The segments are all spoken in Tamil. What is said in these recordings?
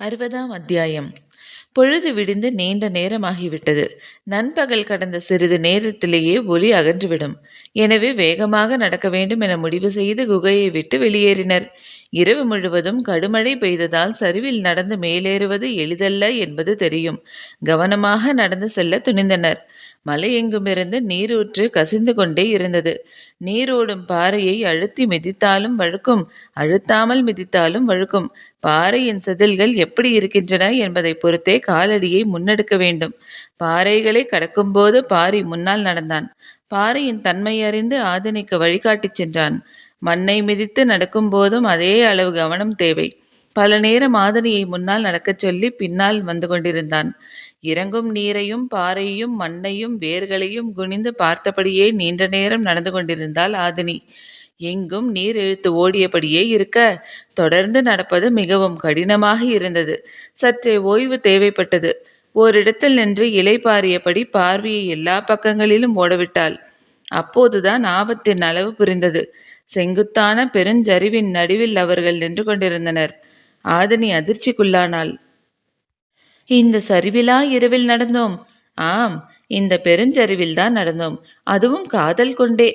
60ஆம் அத்தியாயம். பொழுது விடிந்து நீண்ட நேரமாகிவிட்டது. நண்பகல் கடந்த சிறிது நேரத்திலேயே ஒளி அகன்றுவிடும். எனவே வேகமாக நடக்க வேண்டும் என முடிவு செய்து குகையை விட்டு வெளியேறினர். இரவு முழுவதும் கடுமழை பெய்ததால் சரிவில் நடந்து மேலேறுவது எளிதல்ல என்பது தெரியும். கவனமாக நடந்து செல்ல துணிந்தனர். மலையெங்குமிருந்து நீரூற்று கசிந்து கொண்டே இருந்தது. நீரோடும் பாறையை அழுத்தி மிதித்தாலும் வழுக்கும், அழுத்தாமல் மிதித்தாலும் வழுக்கும். பாறையின் செதில்கள் எப்படி இருக்கின்றன என்பதை பொறுத்தே காலடியை முன்னெடுக்க வேண்டும். பாறைகளை கடக்கும்போது பாரி முன்னால் நடந்தான். பாறையின் தன்மை அறிந்து ஆதினிக்கு வழிகாட்டிச் சென்றான். மண்ணை மிதித்து நடக்கும் போதும் அதே அளவு கவனம் தேவை. பல நேரம் ஆதினியை முன்னால் நடக்கச் சொல்லி பின்னால் வந்து கொண்டிருந்தான். இறங்கும் நீரையும் பாறையையும் மண்ணையும் வேர்களையும் குனிந்து பார்த்தபடியே நீண்ட நேரம் நடந்து கொண்டிருந்தாள் ஆதினி. எங்கும் நீர் இழுத்து ஓடியபடியே இருக்க தொடர்ந்து நடப்பது மிகவும் கடினமாக இருந்தது. சற்றே ஓய்வு தேவைப்பட்டது. ஓரிடத்தில் நின்று இலைப்பாரியபடி பார்வையை எல்லா பக்கங்களிலும் ஓடவிட்டாள். அப்போதுதான் ஆபத்தின் அளவு புரிந்தது. செங்குத்தான பெருஞ்சரிவின் நடுவில் அவர்கள் நின்று கொண்டிருந்தனர். ஆதினி அதிர்ச்சிக்குள்ளானாள். இந்த சரிவிலா இரவில் நடந்தோம்? ஆம், இந்த பெருஞ்சரிவில்தான் நடந்தோம். அதுவும் காதல் கொண்டே.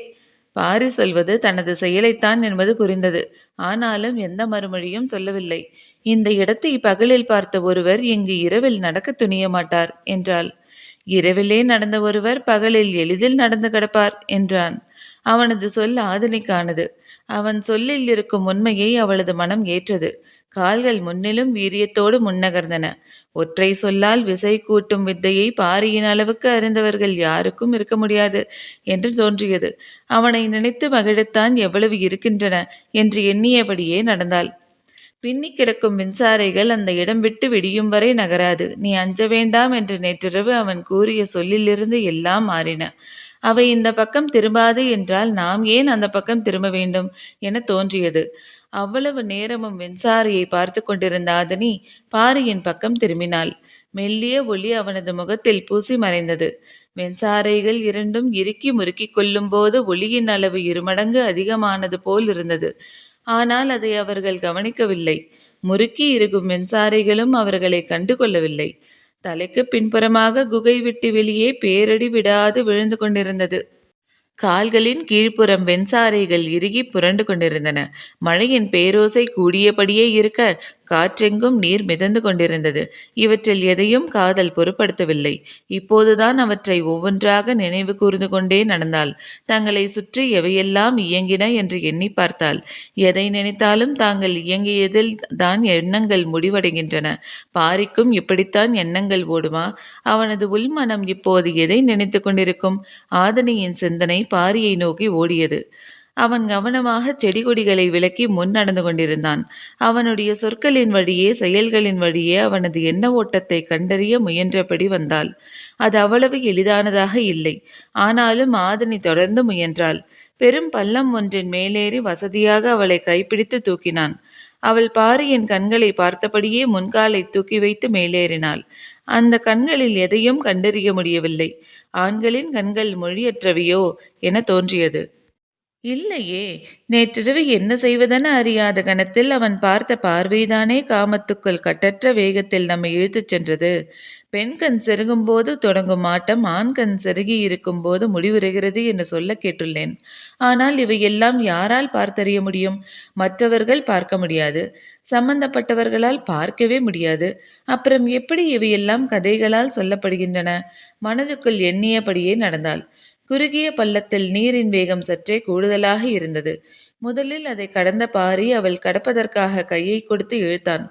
பாரி சொல்வது தனது செயலைத்தான் என்பது புரிந்தது. ஆனாலும் எந்த மறுமொழியும் சொல்லவில்லை. இந்த இடத்தை பகலில் பார்த்த ஒருவர் இங்கு இரவில் நடக்க துணிய மாட்டார் என்றாள். இரவிலே நடந்த ஒருவர் பகலில் எளிதில் நடந்து கிடப்பார் என்றான். அவனது சொல் ஆதினிக்கானது. அவன் சொல்லில் இருக்கும் உண்மையை அவளது மனம் ஏற்றது. கால்கள் முன்னிலும் வீரியத்தோடு முன்னகர்ந்தன. ஒற்றை சொல்லால் விசை கூட்டும் வித்தையை பாரியின் அளவுக்கு அறிந்தவர்கள் யாருக்கும் இருக்க முடியாது என்று தோன்றியது. அவனை நினைத்து மகிழத்தான் எவ்வளவு இருக்கின்றன என்று எண்ணியபடியே நடந்தாள். பின்னி கிடக்கும் மின்சாரைகள் அந்த இடம் விட்டு விடியும் வரை நகராது. நீ அஞ்ச வேண்டாம் என்று நேற்றிரவு அவன் கூறிய சொல்லிலிருந்து எல்லாம் மாறின. அவை இந்த பக்கம் திரும்பாது என்றால் நாம் ஏன் அந்த பக்கம் திரும்ப வேண்டும் என தோன்றியது. அவ்வளவு நேரமும் மின்சாரியை பார்த்து கொண்டிருந்த ஆதினி பாரியின் பக்கம் திரும்பினாள். மெல்லிய ஒளி அவனது முகத்தில் பூசி மறைந்தது. மின்சாரைகள் இரண்டும் இறுக்கி முறுக்கிக் கொள்ளும் போது ஒளியின் அளவு இருமடங்கு அதிகமானது போல் இருந்தது. ஆனால் அதை அவர்கள் கவனிக்கவில்லை. முறுக்கி இருக்கும் மின்சாரைகளும் அவர்களை கண்டு கொள்ளவில்லை. தலைக்கு பின்புறமாக குகை விட்டு வெளியே பேரடி விடாது விழுந்து கொண்டிருந்தது. கால்களின் கீழ்ப்புறம் வெண்சாரைகள் இறுகி புரண்டு கொண்டிருந்தன. மழையின் பேரோசை கூடியபடியே இருக்க காற்றெங்கும் நீர் மிதந்து கொண்டிருந்தது. இவற்றில் எதையும் காதல் பொருட்படுத்தவில்லை. இப்போதுதான் அவற்றை ஒவ்வொன்றாக நினைவு கூர்ந்து கொண்டே நடந்தாள். தங்களை சுற்றி எவையெல்லாம் இயங்கின என்று எண்ணி பார்த்தாள். எதை நினைத்தாலும் தாங்கள் இயங்கியதில் தான் எண்ணங்கள் முடிவடைகின்றன. பாரிக்கும் இப்படித்தான் எண்ணங்கள் ஓடுமா? அவனது உள்மனம் இப்போது எதை நினைத்து கொண்டிருக்கும்? ஆதினியின் சிந்தனை பாரியை நோக்கி ஓடியது. அவன் கவனமாக செடி கொடிகளை விலக்கி முன் நடந்து கொண்டிருந்தான். அவனுடைய சொற்களின் வழியே செயல்களின் வழியே அவனது எண்ண ஓட்டத்தை கண்டறிய முயன்றபடி வந்தாள். அது அவ்வளவு எளிதானதாக இல்லை. ஆனாலும் ஆதினி தொடர்ந்து முயன்றாள். பெரும் பள்ளம் ஒன்றின் மேலேறி வசதியாக அவளை கைப்பிடித்து தூக்கினான். அவள் பாரியின் கண்களை பார்த்தபடியே முன்காலை தூக்கி வைத்து மேலேறினாள். அந்த கண்களில் எதையும் கண்டறிய முடியவில்லை. ஆண்களின் கண்கள் மொழியற்றவையோ என தோன்றியது. இல்லையே, நேற்றிரவு என்ன செய்வதென அறியாத கணத்தில் அவன் பார்த்த பார்வைதானே காமத்துக்குள் கட்டற்ற வேகத்தில் நம்மை இழுத்துச் சென்றது. பெண் கண் செருகும்போது தொடங்கும் ஆட்டம் ஆண் கண் செருகி இருக்கும் போது முடிவுறுகிறது என்று சொல்ல கேட்டுள்ளேன். ஆனால் இவையெல்லாம் யாரால் பார்த்தறிய முடியும்? மற்றவர்கள் பார்க்க முடியாது. சம்பந்தப்பட்டவர்களால் பார்க்கவே முடியாது. அப்புறம் எப்படி இவையெல்லாம் கதைகளால் சொல்லப்படுகின்றன? மனதுக்குள் எண்ணியபடியே நடந்தாள். குறுகிய பள்ளத்தில் நீரின் வேகம் சற்றே கூடுதலாக இருந்தது. முதலில் அதை கடந்த பாரி அவள் கடப்பதற்காக கையை கொடுத்து இழுத்தான்.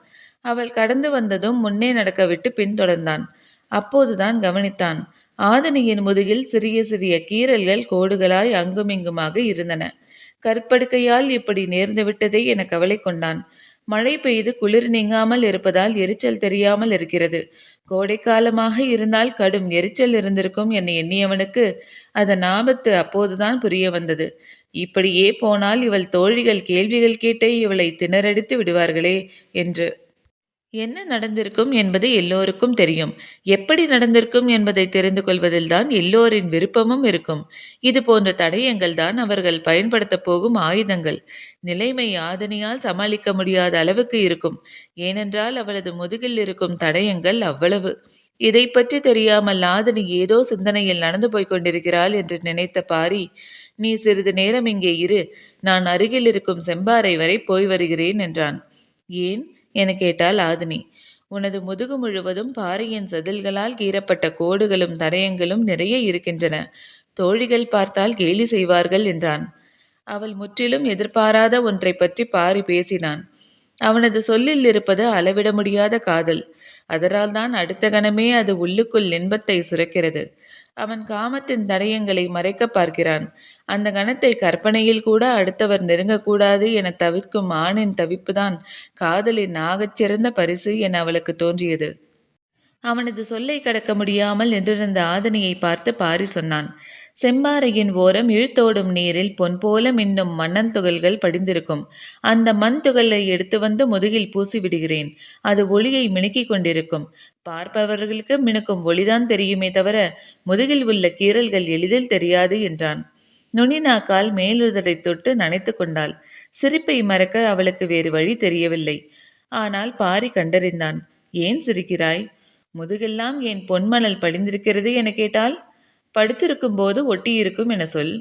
அவள் கடந்து வந்ததும் முன்னே நடக்க விட்டு பின்தொடர்ந்தான். அப்போதுதான் கவனித்தான். ஆதினியின் முதுகில் சிறிய சிறிய கீறல்கள் கோடுகளாய் அங்குமிங்குமாக இருந்தன. கற்படுக்கையால் இப்படி நேர்ந்து விட்டதே என கவலை கொண்டான். மழை பெய்து குளிர் நீங்காமல் இருப்பதால் எரிச்சல் தெரியாமல் இருக்கிறது. கோடைக்காலமாக இருந்தால் கடும் எரிச்சல் இருந்திருக்கும் என எண்ணியவனுக்கு அதன் ஆபத்து அப்போதுதான் புரிய வந்தது. இப்படியே போனால் இவள் தோழிகள் கேள்விகள் கேட்டே இவளை திணறடித்து விடுவார்களே என்று. என்ன நடந்திருக்கும் என்பது எல்லோருக்கும் தெரியும். எப்படி நடந்திருக்கும் என்பதை தெரிந்து கொள்வதில்தான் எல்லோரின் விருப்பமும் இருக்கும். இது போன்ற தடயங்கள் தான் அவர்கள் பயன்படுத்தப் போகும் ஆயுதங்கள். நிலைமை யாதனையால் சமாளிக்க முடியாத அளவுக்கு இருக்கும். ஏனென்றால் அவளது முதுகில் இருக்கும் தடயங்கள் அவ்வளவு. இதை பற்றி தெரியாமல் ஆதினி ஏதோ சிந்தனையில் நடந்து போய்க் கொண்டிருக்கிறாள் என்று நினைத்த பாரி, நீ சிறிது நேரம் இங்கே இரு, நான் அருகில் இருக்கும் செம்பாறை வரை போய் வருகிறேன் என்றான். ஏன் என கேட்டாள் ஆதினி. உனது முதுகு முழுவதும் பாறையின் செதில்களால் கீறப்பட்ட கோடுகளும் தடயங்களும் நிறைய இருக்கின்றன. தோழிகள் பார்த்தால் கேலி செய்வார்கள் என்றான். அவள் முற்றிலும் எதிர்பாராத ஒன்றை பற்றி பாரி பேசினான். அவனது சொல்லில் இருப்பது அளவிட முடியாத காதல். அதனால்தான் அடுத்த கணமே அது உள்ளுக்குள் இன்பத்தை சுரக்கிறது. அவன் காமத்தின் தடயங்களை மறைக்க பார்க்கிறான். அந்த கணத்தை கற்பனையில் கூட அடுத்தவர் நெருங்கக்கூடாது என தவிர்க்கும் ஆணின் தவிப்புதான் காதலின் ஆகச்சிறந்த பரிசு என அவளுக்கு தோன்றியது. அவனது சொல்லை கடக்க முடியாமல் நின்றிருந்த ஆதனியை பார்த்து பாரி சொன்னான். செம்பாறையின் ஓரம் இழுத்தோடும் நீரில் பொன் போல மின்னும் மணல் துகள்கள் படிந்திருக்கும். அந்த மண் துகளை எடுத்து வந்து முதுகில் பூசி விடுகிறேன். அது ஒளியை மினுக்கிக் கொண்டிருக்கும். பார்ப்பவர்களுக்கு மினுக்கும் ஒளிதான் தெரியுமே தவிர முதுகில் உள்ள கீறல்கள் எளிதில் தெரியாது என்றான். நுனிநாக்கால் மேலுதரை தொட்டு நனைத்து கொண்டாள். சிரிப்பை மறக்க அவளுக்கு வேறு வழி தெரியவில்லை. ஆனால் பாரி கண்டறிந்தான். ஏன் சிரிக்கிறாய்? முதுகெல்லாம் ஏன் பொன்மணல் படிந்திருக்கிறது என கேட்டால், படுத்திருக்கும் போது ஒட்டியிருக்கும் என சொல்.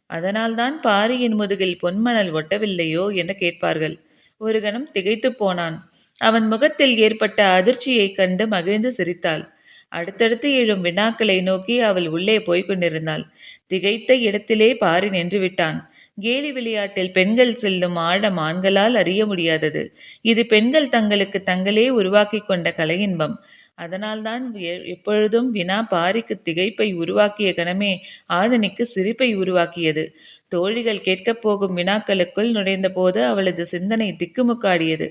அதனால்தான் பாரியின் முதுகில் பொன்மணல் ஒட்டவில்லையோ என கேட்பார்கள். ஒரு கணம் திகைத்து போனான். அவன் முகத்தில் ஏற்பட்ட அதிர்ச்சியைக் கண்டு மகிழ்ந்து சிரித்தாள். அடுத்தடுத்து எழும் வினாக்களை நோக்கி அவள் உள்ளே போய்க் கொண்டிருந்தாள். திகைத்த இடத்திலே பாரி நின்று விட்டான். கேலி விளையாட்டில் பெண்கள் செல்லும் ஆழம் ஆண்களால் அறிய முடியாதது. இது பெண்கள் தங்களுக்கு தங்களே உருவாக்கி கொண்ட கலையின்பம். அதனால்தான் எப்பொழுதும் வினா பாரிக்கு திகைப்பை உருவாக்கிய கணமே ஆதனிக்கு சிரிப்பை உருவாக்கியது. தோழிகள் கேட்கப் போகும் வினாக்களுக்குள் நுழைந்தபோது அவளது சிந்தனை திக்குமுக்காடியது.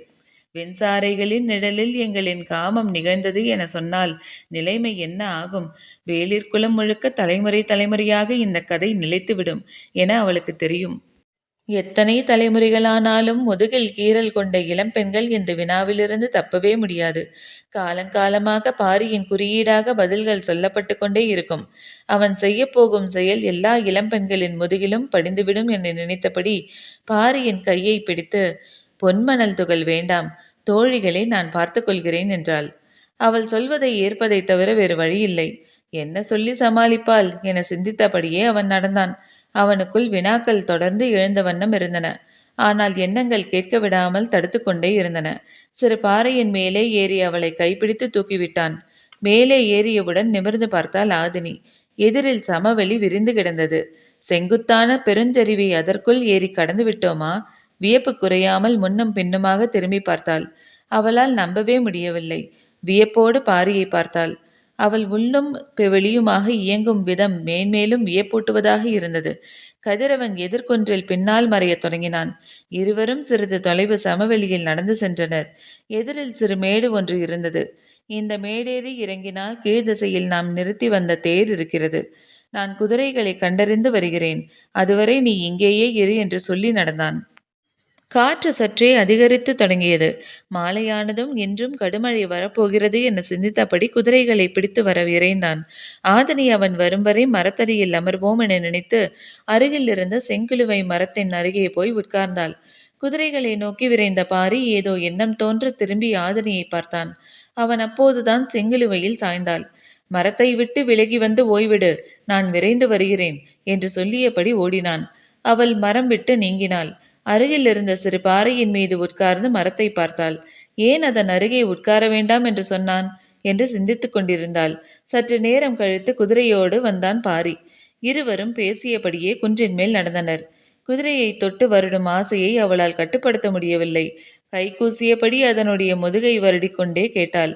வெண்சாரைகளின் நிழலில் எங்களின் காமம் நிகழ்ந்தது என சொன்னால் நிலைமை என்ன ஆகும்? வேளிர்குலம் முழுக்க தலைமுறை தலைமுறையாக இந்த கதை நிலைத்துவிடும் என அவளுக்கு தெரியும். எத்தனை தலைமுறைகளானாலும் முதுகில் கீறல் கொண்ட இளம்பெண்கள் இந்த வினாவிலிருந்து தப்பவே முடியாது. காலங்காலமாக பாரியின் குறியீடாக பதில்கள் சொல்லப்பட்டு கொண்டே இருக்கும். அவன் செய்யப்போகும் செயல் எல்லா இளம்பெண்களின் முதுகிலும் படிந்துவிடும் என நினைத்தபடி பாரியின் கையை பிடித்து, பொன்மணல் துகள் வேண்டாம், தோழிகளை நான் பார்த்து கொள்கிறேன் என்றாள். அவள் சொல்வதை ஏற்பதை தவிர வேறு வழியில்லை. என்ன சொல்லி சமாளிப்பாள் என சிந்தித்தபடியே அவன் நடந்தான். அவனுக்குள் வினாக்கள் தொடர்ந்து எழுந்த வண்ணம் இருந்தன. ஆனால் எண்ணங்கள் கேட்க விடாமல் தடுத்து கொண்டே இருந்தன. சிறு பாறையின் மேலே ஏறி அவளை கைப்பிடித்து தூக்கிவிட்டான். மேலே ஏறியவுடன் நிமிர்ந்து பார்த்தாள் ஆதினி. எதிரில் சமவெளி விரிந்து கிடந்தது. செங்குத்தான பெருஞ்சரிவை அதற்குள் ஏறி கடந்து விட்டோமா? வியப்பு குறையாமல் முன்னும் பின்னுமாக திரும்பி பார்த்தாள். அவளால் நம்பவே முடியவில்லை. வியப்போடு பாரியை பார்த்தாள். அவள் உள்ளும் வெளியுமாக இயங்கும் விதம் மேன்மேலும் வியப்பூட்டுவதாக இருந்தது. கதிரவன் எதிர்கொன்றில் பின்னால் மறையத் தொடங்கினான். இருவரும் சிறிது தொலைவு சமவெளியில் நடந்து சென்றனர். எதிரில் சிறு மேடு ஒன்று இருந்தது. இந்த மேடேறி இறங்கினால் கீழ் திசையில் நாம் நிறுத்தி வந்த தேர் இருக்கிறது. நான் குதிரைகளை கண்டறிந்து வருகிறேன். அதுவரை நீ இங்கேயே இரு என்று சொல்லி நடந்தான். காற்று சற்றே அதிகரித்து தொடங்கியது. மாலையானதும் இன்றும் கடுமழை வரப்போகிறது என சிந்தித்தபடி குதிரைகளை பிடித்து வர விரைந்தான். ஆதனி அவன் வரும் வரை மரத்தடியில் அமர்வோம் என நினைத்து அருகில் இருந்த செங்கிழுவை மரத்தின் அருகே போய் உட்கார்ந்தாள். குதிரைகளை நோக்கி விரைந்த பாரி ஏதோ எண்ணம் தோன்ற திரும்பி ஆதனியை பார்த்தான். அவன் அப்போதுதான் செங்கிழுவையில் சாய்ந்தாள். மரத்தை விட்டு விலகி வந்து ஓய்விடு, நான் விரைந்து வருகிறேன் என்று சொல்லியபடி ஓடினான். அவள் மரம் விட்டு நீங்கினாள். அருகில் இருந்த சிறு பாறையின் மீது உட்கார்ந்து மரத்தை பார்த்தாள். ஏன் அதன் அருகே உட்கார வேண்டாம் என்று சொன்னான் என்று சிந்தித்துக் கொண்டிருந்தாள். சற்று நேரம் கழித்து குதிரையோடு வந்தான் பாரி. இருவரும் பேசியபடியே குன்றின் மேல் நடந்தனர். குதிரையை தொட்டு வருடும் ஆசையை அவளால் கட்டுப்படுத்த முடியவில்லை. கைகூசியபடி அதனுடைய முதுகை வருடிக்கொண்டே கேட்டாள்.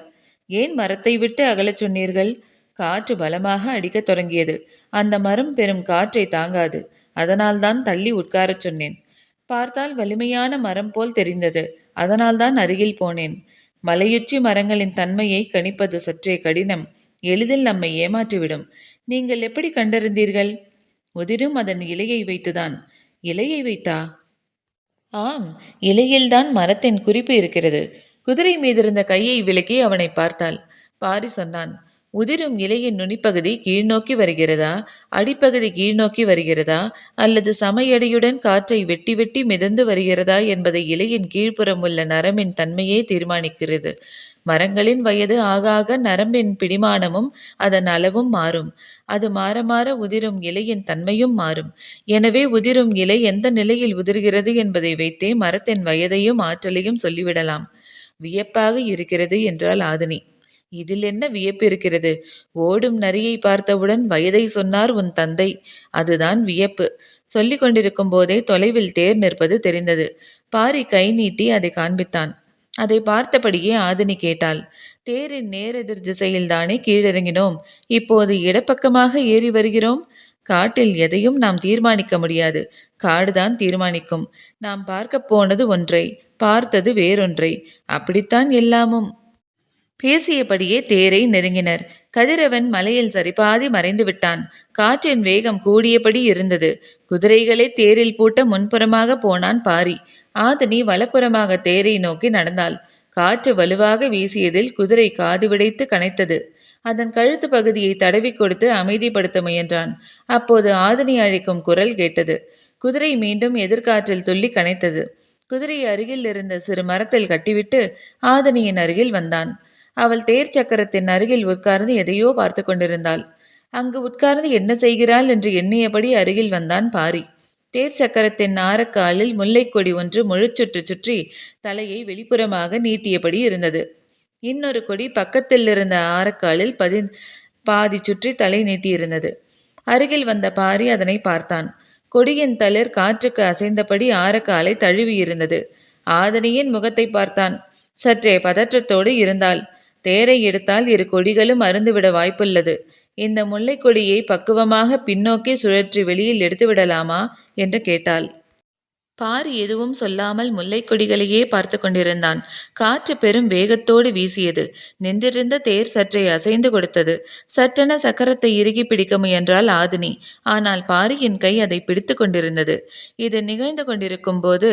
ஏன் மரத்தை விட்டு அகலச் சொன்னீர்கள்? காற்று பலமாக அடிக்கத் தொடங்கியது. அந்த மரம் பெரும் காற்றை தாங்காது. அதனால்தான் தள்ளி உட்காரச் சொன்னேன். பார்த்தால் வலிமையான மரம் போல் தெரிந்தது. அதனால்தான் அருகில் போனேன். மலையுச்சி மரங்களின் தன்மையை கணிப்பது சற்றே கடினம். எளிதில் நம்மை ஏமாற்றிவிடும். நீங்கள் எப்படி கண்டறிந்தீர்கள்? முதிரும் அதன் இலையை வைத்துதான். இலையை வைத்தா? ஆம், இலையில்தான் மரத்தின் குறிப்பு இருக்கிறது. குதிரை மீதிருந்த கையை விலக்கி அவனை பார்த்தாள். பாரி சொன்னான், உதிரும் இலையின் நுனிப்பகுதி கீழ்நோக்கி வருகிறதா, அடிப்பகுதி கீழ்நோக்கி வருகிறதா, அல்லது சமையடியுடன் காற்றை வெட்டி வெட்டி மிதந்து வருகிறதா என்பதை இலையின் கீழ்ப்புறம் உள்ள நரம்பின் தன்மையே தீர்மானிக்கிறது. மரங்களின் வயது ஆக ஆக நரம்பின் பிடிமானமும் அதன் அளவும் மாறும். அது மாற மாற உதிரும் இலையின் தன்மையும் மாறும். எனவே உதிரும் இலை எந்த நிலையில் உதிர்கிறது என்பதை வைத்தே மரத்தின் வயதையும் ஆற்றலையும் சொல்லிவிடலாம். வியப்பாக இருக்கிறது என்றாள் ஆதினி. இதில் என்ன வியப்பு இருக்கிறது? ஓடும் நரியை பார்த்தவுடன் வயதை சொன்னார் உன் தந்தை. அதுதான் வியப்பு. சொல்லிக் கொண்டிருக்கும் போதே தொலைவில் தேர் நிற்பது தெரிந்தது. பாரி கை நீட்டி அதை காண்பித்தான். அதை பார்த்தபடியே ஆதினி கேட்டாள், தேரின் நேரெதிர் திசையில்தானே கீழிறங்கினோம், இப்போது இடப்பக்கமாக ஏறி வருகிறோம். காட்டில் எதையும் நாம் தீர்மானிக்க முடியாது, காடுதான் தீர்மானிக்கும். நாம் பார்க்க போனது ஒன்றை, பார்த்தது வேறொன்றை. அப்படித்தான் எல்லாமும். பேசியபடியே தேரை நெருங்கினர். கதிரவன் மலையில் சரிபாதி மறைந்து விட்டான். காற்றின் வேகம் கூடியபடி இருந்தது. குதிரைகளை தேரில் பூட்ட முன்புறமாக போனான் பாரி. ஆதினி வலப்புறமாக தேரை நோக்கி நடந்தாள். காற்று வலுவாக வீசியதில் குதிரை காது விடைத்து கனைத்தது. அதன் கழுத்து பகுதியை தடவி கொடுத்து அமைதிப்படுத்த முயன்றான். அப்போது ஆதினி அழைக்கும் குரல் கேட்டது. குதிரை மீண்டும் எதிர்காற்றில் துள்ளி கனைத்தது. குதிரை அருகில் இருந்த சிறு மரத்தில் கட்டிவிட்டு ஆதினியின் அருகில் வந்தான். அவள் தேர் சக்கரத்தின் அருகில் உட்கார்ந்து எதையோ பார்த்து கொண்டிருந்தாள். அங்கு உட்கார்ந்து என்ன செய்கிறாள் என்று எண்ணியபடி அருகில் வந்தான் பாரி. தேர் சக்கரத்தின் ஆரக்காலில் முல்லைக்கொடி ஒன்று முழுச்சுற்று சுற்றி தலையை வெளிப்புறமாக நீட்டியபடி இருந்தது. இன்னொரு கொடி பக்கத்தில் இருந்த ஆரக்காலில் பாதி சுற்றி தலை நீட்டியிருந்தது. அருகில் வந்த பாரி அதனை பார்த்தான். கொடியின் தளிர் காற்றுக்கு அசைந்தபடி ஆரக்காலை தழுவியிருந்தது. ஆதனியின் முகத்தை பார்த்தான். சற்றே பதற்றத்தோடு இருந்தாள். தேரை எடுத்தால் இரு கொடிகளும் அருந்துவிட வாய்ப்புள்ளது. இந்த முல்லை கொடியை பக்குவமாக பின்னோக்கி சுழற்றி வெளியில் எடுத்து விடலாமா என்று கேட்டாள். பாரி எதுவும் சொல்லாமல் முல்லை கொடிகளையே பார்த்து கொண்டிருந்தான். காற்று பெரும் வேகத்தோடு வீசியது. நின்றிருந்த தேர் சற்றே அசைந்து கொடுத்தது. சட்டென சக்கரத்தை இறுகி பிடிக்க முயன்றாள் ஆதினி. ஆனால் பாரியின் கை அதை பிடித்து கொண்டிருந்தது. இது நிகழ்ந்து கொண்டிருக்கும் போது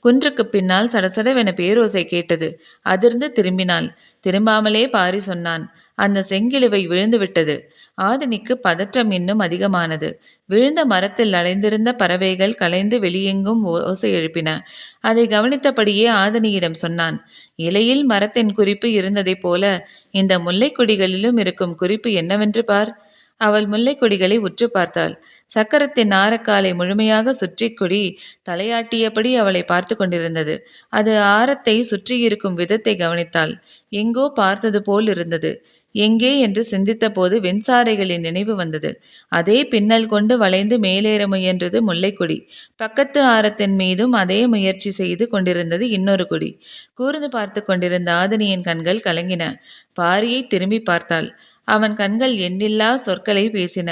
குன்றுக்கு பின்னால் சடசடவென பேரோசை கேட்டது. அதிர்ந்து திரும்பினாள். திரும்பாமலே பாரி சொன்னான், அந்த செங்கிழுவை விழுந்து விட்டது. ஆதினிக்கு பதற்றம் இன்னும் அதிகமானது. விழுந்த மரத்தில் அடைந்திருந்த பறவைகள் கலைந்து வெளியெங்கும் ஓசை எழுப்பின. அதை கவனித்தபடியே ஆதினியிடம் சொன்னான், இலையில் மரத்தின் குறிப்பு இருந்ததைப் போல இந்த முல்லை கொடிகளிலும் இருக்கும் குறிப்பு என்னவென்று பார். அவள் முல்லை கொடிகளை உற்று பார்த்தாள். சக்கரத்தின் ஆரக்காலை முழுமையாக சுற்றி கொடி தலையாட்டியபடி அவளை பார்த்து கொண்டிருந்தது. அது ஆரத்தை சுற்றியிருக்கும் விதத்தை கவனித்தாள். எங்கோ பார்த்தது போல் இருந்தது. எங்கே என்று சிந்தித்த போது வெண்சாரைகளின் நினைவு வந்தது. அதே பின்னல் கொண்டு வளைந்து மேலேற முயன்றது முல்லைக்கொடி. பக்கத்து ஆரத்தின் மீதும் அதே முயற்சி செய்து கொண்டிருந்தது இன்னொரு கொடி. கூர்ந்து பார்த்து கொண்டிருந்த ஆதினியின் கண்கள் கலங்கின. பாரியை திரும்பி பார்த்தாள். அவன் கண்கள் எண்ணில்லா சொற்களை பேசின.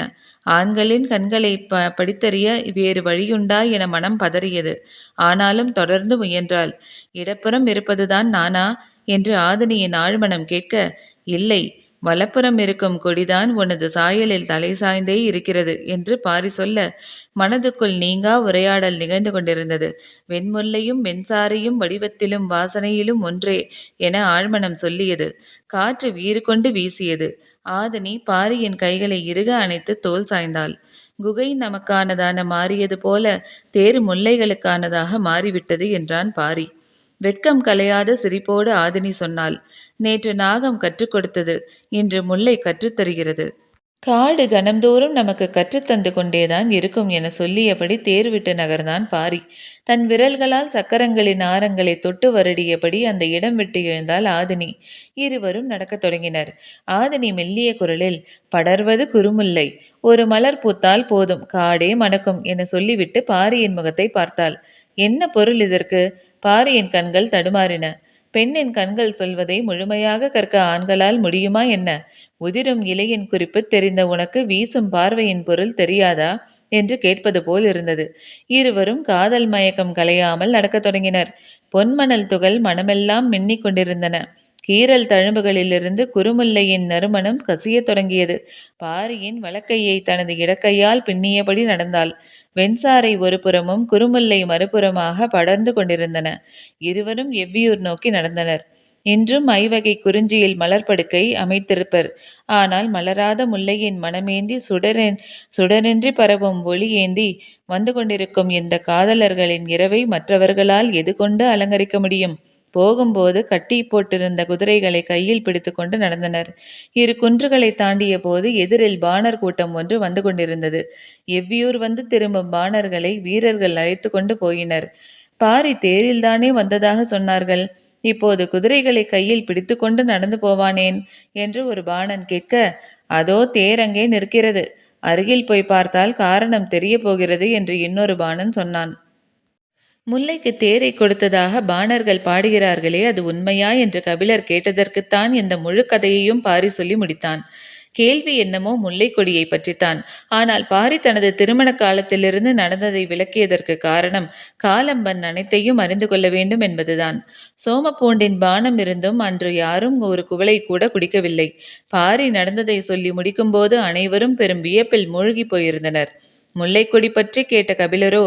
ஆண்களின் கண்களை படித்தறிய வேறு வழியுண்டா என மனம் பதறியது. ஆனாலும் தொடர்ந்து முயன்றாள். இடப்புறம் இருப்பதுதான் நானா என்று ஆதினியின் ஆழ்மனம் கேட்க, இல்லை, வலப்புறம் இருக்கும் கொடிதான் உனது சாயலில் தலை சாய்ந்தே இருக்கிறது என்று பாரி சொல்ல, மனதுக்குள் நீங்கா உரையாடல் நிகழ்ந்து கொண்டிருந்தது. வெண்முல்லையும் வெண்சாரையும் வடிவத்திலும் வாசனையிலும் ஒன்றே என ஆழ்மனம் சொல்லியது. காற்று வீறு கொண்டு வீசியது. ஆதினி பாரியின் கைகளை இறுக அணைத்து தோல் சாய்ந்தாள். குகை நமக்கானதான மாறியது போல தேர் முல்லைகளுக்கானதாக மாறிவிட்டது என்றான் பாரி. வெட்கம் கலையாத சிரிப்போடு ஆதினி சொன்னாள், நேற்று நாகம் கற்றுக் கொடுத்தது, இன்று முல்லை கற்றுத்தருகிறது. காடு கணம்தோறும் நமக்கு கற்றுத்தந்து கொண்டேதான் இருக்கும் என சொல்லியபடி தேர் விட்டு நகர்ந்தான் பாரி. தன் விரல்களால் சக்கரங்களின் ஆரங்களை தொட்டு வருடியபடி அந்த இடம் விட்டு எழுந்தாள் ஆதினி. இருவரும் நடக்கத் தொடங்கினர். ஆதினி மெல்லிய குரலில், படர்வது குறுமுல்லை, ஒரு மலர் பூத்தால் போதும், காடே மணக்கும் என சொல்லிவிட்டு பாரியின் முகத்தை பார்த்தாள். என்ன பொருள் இதற்கு? பாரியின் கண்கள் தடுமாறின. பெண்ணின் கண்கள் சொல்வதை முழுமையாக கற்க ஆண்களால் முடியுமா என்ன? உதிரும் இலையின் குறிப்பு தெரிந்த உனக்கு வீசும் பார்வையின் பொருள் தெரியாதா என்று கேட்பது போல் இருந்தது. இருவரும் காதல் மயக்கம் கலையாமல் நடக்கத் தொடங்கினர். பொன்மணல் துகள் மனமெல்லாம் மின்னிக் கொண்டிருந்தன. கீரல் தழும்புகளிலிருந்து குறுமுல்லையின் நறுமணம் கசியத் தொடங்கியது. பாரியின் வலக்கையை தனது இடக்கையால் பின்னியபடி நடந்தாள். வெண்சாரை ஒரு புறமும் குறுமுல்லை மறுபுறமாக படர்ந்து கொண்டிருந்தன. இருவரும் எவ்வியூர் நோக்கி நடந்தனர். இன்றும் ஐவகை குறிஞ்சியில் மலர்ப்படுக்கை அமைத்திருப்பர். ஆனால் மலராத முல்லையின் மனமேந்தி சுடரின்றி பரவும் ஒளி ஏந்தி வந்து கொண்டிருக்கும் இந்த காதலர்களின் இரவை மற்றவர்களால் எது கொண்டு அலங்கரிக்க முடியும்? போகும்போது கட்டி போட்டிருந்த குதிரைகளை கையில் பிடித்து கொண்டு நடந்தனர். இரு குன்றுகளை தாண்டிய போது எதிரில் பாணர் கூட்டம் ஒன்று வந்து கொண்டிருந்தது. எவ்வியூர் வந்து திரும்பும் பாணர்களை வீரர்கள் அழைத்து கொண்டு போயினர். பாரி தேரில்தானே வந்ததாக சொன்னார்கள். இப்போது குதிரைகளை கையில் பிடித்து கொண்டு நடந்து போவானேன் என்று ஒரு பாணன் கேட்க, அதோ தேர் அங்கே நிற்கிறது, அருகில் போய் பார்த்தால் காரணம் தெரிய போகிறது என்று இன்னொரு பாணன் சொன்னான். முல்லைக்கு தேரை கொடுத்ததாக பாணர்கள் பாடுகிறார்களே, அது உண்மையா என்று கபிலர் கேட்டதற்குத்தான் இந்த முழு கதையையும் பாரி சொல்லி முடித்தான். கேள்வி என்னமோ முல்லை கொடியை பற்றித்தான். ஆனால் பாரி தனது திருமண காலத்திலிருந்து நடந்ததை விளக்கியதற்கு காரணம் காலம்பன் அனைத்தையும் அறிந்து கொள்ள வேண்டும் என்பதுதான். சோமப்பூண்டின் பானம் இருந்தும் அன்று யாரும் ஒரு குவளை கூட குடிக்கவில்லை. பாரி நடந்ததை சொல்லி முடிக்கும்போது அனைவரும் பெரும் வியப்பில் மூழ்கி போயிருந்தனர். முல்லைக்கொடி பற்றி கேட்ட கபிலரோ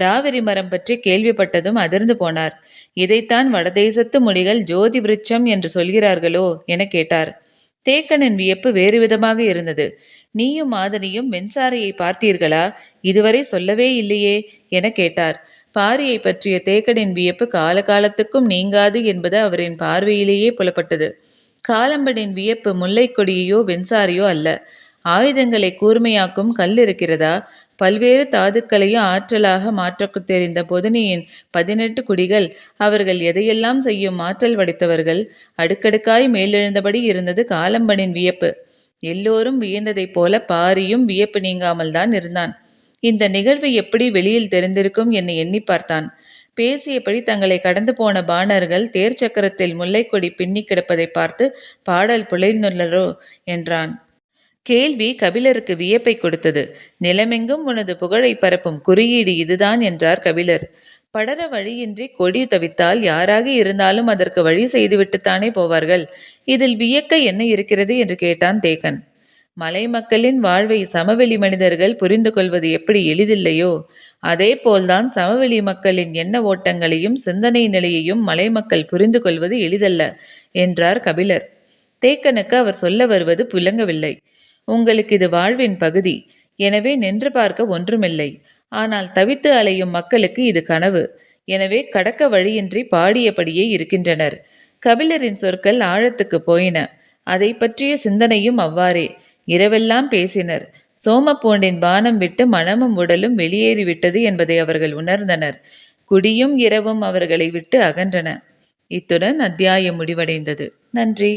ராவிரி மரம் பற்றி கேள்விப்பட்டதும் அதிர்ந்து போனார். இதைத்தான் வடதேசத்து மொழிகள் ஜோதி விருட்சம் என்று சொல்கிறார்களோ என கேட்டார். தேக்கனின் வியப்பு வேறு விதமாக இருந்தது. நீயும் மாதனியும் வெண்சாரையை பார்த்தீர்களா? இதுவரை சொல்லவே இல்லையே என கேட்டார். பாரியை பற்றிய தேக்கனின் வியப்பு காலகாலத்துக்கும் நீங்காது என்பது அவரின் பார்வையிலேயே புலப்பட்டது. காலம்பனின் வியப்பு முல்லைக்கொடியோ வெண்சாரையோ அல்ல. ஆயுதங்களை கூர்மையாக்கும் கல் இருக்கிறதா? பல்வேறு தாதுக்களையும் ஆற்றலாக மாற்றத் தெரிந்த பொதினியின் 18 குடிகள். அவர்கள் எதையெல்லாம் செய்யும் ஆற்றல் படைத்தவர்கள். அடுக்கடுக்காய் மேலெழுந்தபடி இருந்தது காலம்பனின் வியப்பு. எல்லோரும் வியந்ததைப் போல பாரியும் வியப்பு நீங்காமல் தான் இருந்தான். இந்த நிகழ்வு எப்படி வெளியில் தெரிந்திருக்கும் என்னை எண்ணி பார்த்தான். பேசியபடி தங்களை கடந்து போன பாணர்கள் தேர் சக்கரத்தில் முல்லைக்கொடி பின்னி கிடப்பதை பார்த்து பாடல் புலைந்துள்ளரோ என்றான். கேள்வி கபிலருக்கு வியப்பை கொடுத்தது. நிலமெங்கும் உனது புகழை பரப்பும் குறியீடு இதுதான் என்றார் கபிலர். படர வழியின்றி கொடி தவித்தால் யாராக இருந்தாலும் அதற்கு வழி செய்துவிட்டுத்தானே போவார்கள். இதில் வியக்க என்ன இருக்கிறது என்று கேட்டான் தேக்கன். மலை மக்களின் வாழ்வை சமவெளி மனிதர்கள் புரிந்து கொள்வது எப்படி எளிதில்லையோ அதே போல்தான் சமவெளி மக்களின் எண்ண ஓட்டங்களையும் சிந்தனை நிலையையும் மலை மக்கள் புரிந்து கொள்வது எளிதல்ல என்றார் கபிலர். தேக்கனுக்கு அவர் சொல்ல வருவது புலங்கவில்லை. உங்களுக்கு இது வாழ்வின் பகுதி, எனவே நின்று பார்க்க ஒன்றுமில்லை. ஆனால் தவித்து அலையும் மக்களுக்கு இது கனவு. எனவே கடக்க வழியின்றி பாடியபடியே இருக்கின்றனர். கபிலரின் சொற்கள் ஆழத்துக்கு போயின. அதை பற்றிய சிந்தனையும் அவ்வாறே. இரவெல்லாம் பேசினர். சோமப்பூண்டின் பானம் விட்டு மனமும் உடலும் வெளியேறிவிட்டது என்பதை அவர்கள் உணர்ந்தனர். குடியும் இரவும் அவர்களை விட்டு அகன்றன. இத்துடன் அத்தியாயம் முடிவடைந்தது. நன்றி.